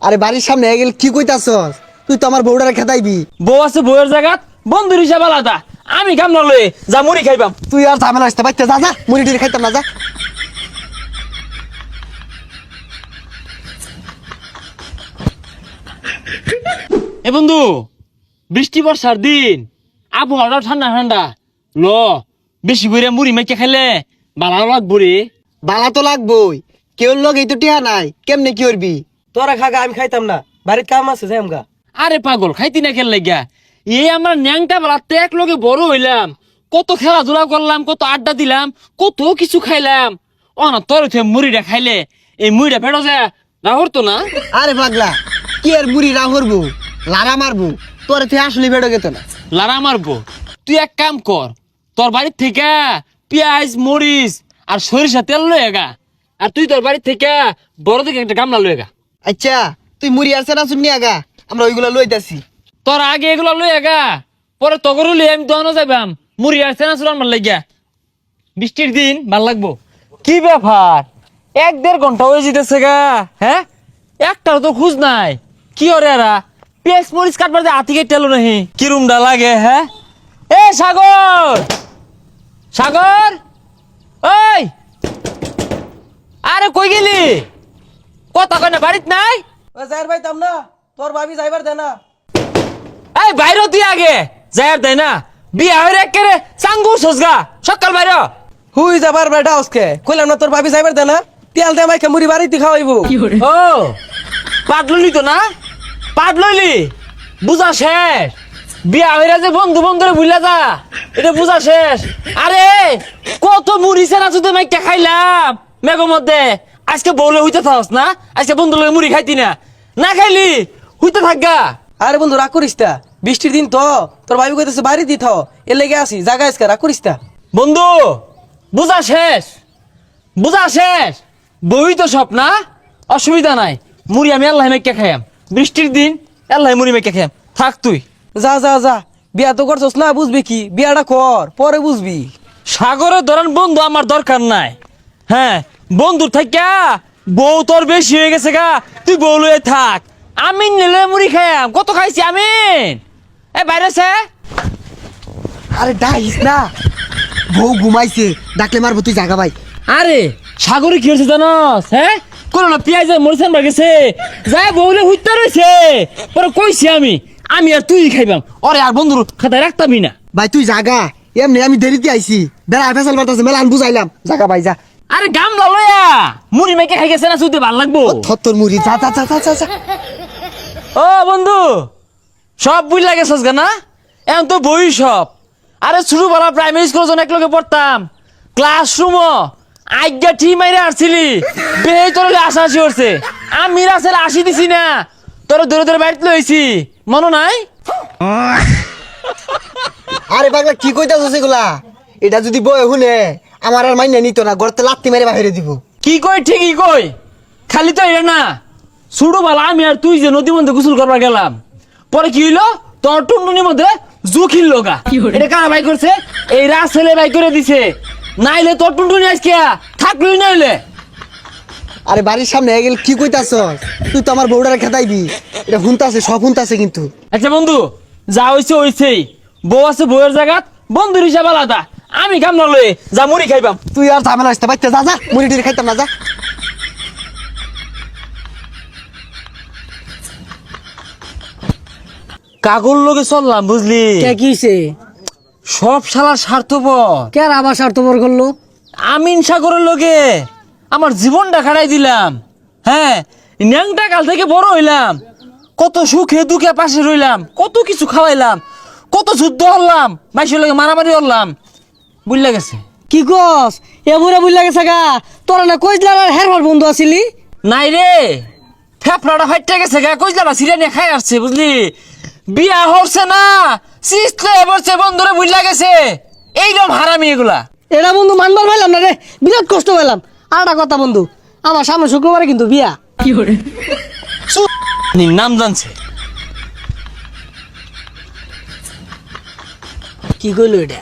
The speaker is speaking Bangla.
আরে বাড়ির সামনে গেল কি কইতাছস? তুই তো আমার বউডারে খেতাইবি। বউ আছে বউয়ের জায়গাত বন্ধুর হিসাব আলাদা। আমি কাম না লয়ে যা মুড়ি খাইবাম। তুই আর ঝামেলা আসতে পারতে যা যা, মুড়ি টুড়ি খাইতাম না, যা। এ বন্ধু, বৃষ্টি বর্ষার দিন, আবহাওয়াটা ঠান্ডা ঠান্ডা, ল বেশি করে মুড়ি মেখে খাইলে ভালো লাগবো রে। বালা তো লাগবই, কেউ লোক এই তো টিহা নাই, কেমনে কি করবি? তোরা খাগা, আমি খাইতাম না, বাড়ির কাম আছে যাই আমগা। আরে পাগল, খাইতি না খেল লাগিয়া? এই আমরা ন্যাংটা বেলাতে এক লগে বড় হইলাম, কত খেলাধুলা করলাম, কত আড্ডা দিলাম, কত কিছু খাইলাম। ও না তোর মুড়িটা খাইলে এই মুড়িটা ফেটো যায় না হরতো না। আরে পাগলা, কি আর বুড়ি রা হরবো, লারা মারবো, তোর তুই আসলে বেড়ো গেত না। লারা মারবো? তুই এক কাম কর, তোর বাড়ির থেকে পেঁয়াজ মরিচ আর সরিষা তেল লয়ে গা, আর তুই তোর বাড়ির থেকে বড় থেকে একটা গামলা লয়ে গা। আচ্ছা, তুই মুড়ি আর সেনা শুনি আগা, আমরা ওইগুলা লইতাছি। তোর আগে এগুলো লয়ে গা, পরে তগর লই আমি দোকানো যাইবাম মুড়ি আর চেনা চুরান ভাল লাগিয়া। বৃষ্টির দিন ভাল লাগবো। কি ব্যাপার, 1-1.5 ঘন্টা হয়ে যেতেছে গা, হ্যাঁ একটাও তো খুঁজ নাই। কি ওরে এরা পেঁয়াজ মরিচ কাটবার দিয়ে হাতি কেটে এলো নাহি, কিরুমটা লাগে। হ্যাঁ এ সাগর, সাগর, ওই আরে কই গেলি? কথা কয় না, বাড়িত নাই? ওই যাইর পাইতাম না, তোর ভাবি যাইবার দে না। এই বাইরে তুই আগে যাই দেয় না, বিয়া হয়ে একেবারে চাঙ্গু সজগা সকাল বাইরে। হুই যাবার বেটা আজকে কইলাম না, তোর ভাবি যাইবার দে না, তেল দে মাইকে মুড়ি বাড়িতে খাওয়াইবো। ও পাট লইলি তো না, পাট লইলি, বুঝা শেষ। বিয়া হইরা যে বন্ধু বন্ধুরে ভুলা যা, এটা বুঝা শেষ। আরে কত মুড়ি সেনা শুধু মাইকা খাইলাম মেঘের মধ্যে, আজকে বউলে হইতে থাকস না, আজকে বন্ধু লগে মুড়ি খাইতি না, না খাইলি হইতে থাকগা। আরে বন্ধু রাগ করিস তা, বৃষ্টির দিন তো, তোর ভাবি কইতেছে বাড়ি দি থাও, এর লেগে আসি জায়গা আজকে, রাগ করিস তা। বন্ধু বুঝা শেষ, বুঝা শেষ। বই তো সব না, অসুবিধা নাই, মুড়ি আমি আল্লাহ মেকে খাইয়াম। বৃষ্টির দিন আল্লাহ মুড়ি মেকে খাইয়াম, থাক তুই। যা যা যা, বিয়া তো করছস না, বুঝবি কি, বিয়াটা কর পরে বুঝবি। সাগরের ধরেন বন্ধু আমার দরকার নাই। হ্যাঁ বন্ধুর থাকা বউ তোর বেশি হয়ে গেছে গা, তুই বউ লয়ে থাক, আমি নিলে মুড়ি খাইয়াম। কত খাইছি আমি, এ বাইরে সে। আরে ডাইস না, বউ ঘুমাইছে, ডাকলে মারবো, তুই জাগা ভাই। আরে সাগরে কি হয়েছে জানস? হ্যাঁ কোনো না পেঁয়াজ মরিচান বাগেছে, যাই বউলে হুইতে রয়েছে, পরে কইছি আমি আমি আর তুই খাইবাম, ওরে আর বন্ধুর খাতায় রাখতামই না। ভাই তুই জাগা, এমনি আমি দেরিতে আইছি, বেড়া ফেসাল বাতাসে মেলা আন বুঝাইলাম, জাগা ভাই যা। আরে গামলা লয়া মুড়ি মেকে খাই গেছে না, শুধু ভাল লাগবো। থত্তর মুড়ি, যা যা যা যা যা। ও বন্ধু, সব বুঝ লাগে সজগা না, এখন তো বই সব। আরে শুরু বলা প্রাইমারি স্কুল যখন একলগে পড়তাম, ক্লাসরুম আজ্ঞা ঠিক মাইরে আসছিলি, বেহে তোর আশাশি করছে, আমি রাসেল আসি দিছি না, তোর দূরে দূরে বাড়িতে লইছি, মনে নাই? আরে পাগলা কি কইতাছস এগুলা? এটা যদি বই শুনে আমার আর মাইনে নিত না, গড়তে লাত্তি মেরে বাইরে দিব। কি কই ঠিকই কই, খালি তো এটা না, শুরু বলা আমি আর তুই যে নদীর মধ্যে গোসল করবার গেলাম, পরে কি হইলো, তোর টুনটুনির মধ্যে জুখিল লগা। এটা কারা বাই করছে? এই রাসেলে বাই করে দিছে, নাইলে তোর টুনটুনি আজকে থাকলই নাইলে। আরে বাড়ির সামনে গেল কি কইতাছস? তুই তো আমার বউডারে খেতাইবি, এটা হুনতাছে, সব হুনতাছে কিন্তু। আচ্ছা বন্ধু, যা হইছে হইছেই, বউ আছে বউয়ের জায়গাত, বন্ধুর হিসাব আলাদা, আমি কাম না লয়ে যা মুড়ি খাইবাম। তুই আর ঝামেলা আসতে পারতে যা যা, মুড়ি টুড়ি খাইতাম না, যা। কাগল লগে চললাম বুঝলি, কে কিছে? সব শালা স্বার্থপর। কে আর আবার স্বার্থপর করলো? আমিন সাগরের লগে আমার জীবনটা খাড়াই দিলাম। হ্যাঁ ন্যাংটা কাল থেকে বড় হইলাম, কত সুখে দুঃখে পাশে রইলাম, কত কিছু খাওয়াইলাম, কত যুদ্ধ হলাম, মাইসের লগে মারামারি হলাম, বুঝলা গেছে। কি কস? এমুরা বুঝলা গেছে গা, তোরা না কইজলার আর হেরফার বন্ধু আছিলি? নাই রে, ফেফড়াটা ফাইটে গেছে গা, কইজলাটা সিরিয়া নিয়ে খাই আসছে বুঝলি, বিয়া হচ্ছে না, সিস্টে বসছে বন্ধুরে বুঝলা গেছে। এইরকম হারামি এগুলা। এটা বন্ধু মানবার পাইলাম না রে, বিরাট কষ্ট পেলাম। আর একটা কথা বন্ধু, আমার সামনে শুক্রবারে কিন্তু বিয়া। কি করে নাম জানছে? কি কইলো এটা?